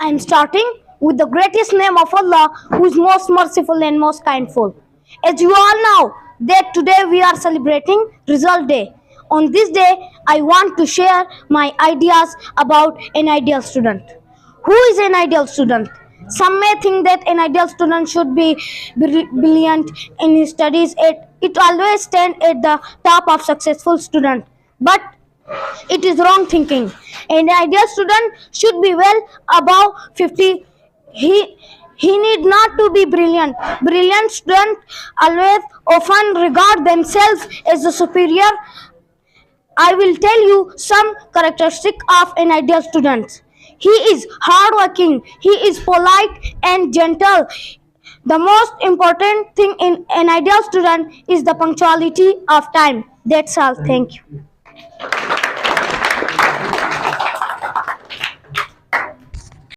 I am starting with the greatest name of Allah, who is most merciful and most kindful. As you all know, that today we are celebrating Result Day. On this day, I want to share my ideas about an ideal student. Who is an ideal student? Some may think that an ideal student should be brilliant in his studies. It always stands at the top of successful student. But it is wrong thinking. An ideal student should be well above 50. He need not to be brilliant. Brilliant students always often regard themselves as the superior. I will tell you some characteristics of an ideal student. He is hardworking, he is polite and gentle. The most important thing in an ideal student is the punctuality of time. That's all. Thank you.